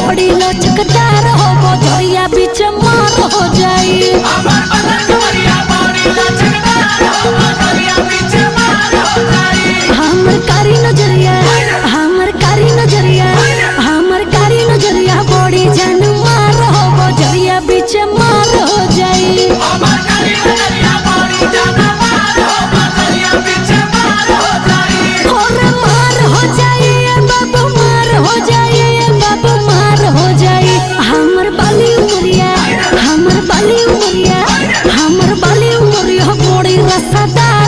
बड़ी लचकदार हो बजरिया बीच मार हो जाई हमर कारी नजरिया हमर कारी नजरिया हमर कारी नजरिया बड़ी जान मार हो बजरिया बीच मार हो जाई और मार हो जाई बाबू मार हो जाई बाबू मार हो जाई हमर बाली उमरिया हमर बाली उमरिया हमर बाली उमरिया बड़ी रसदार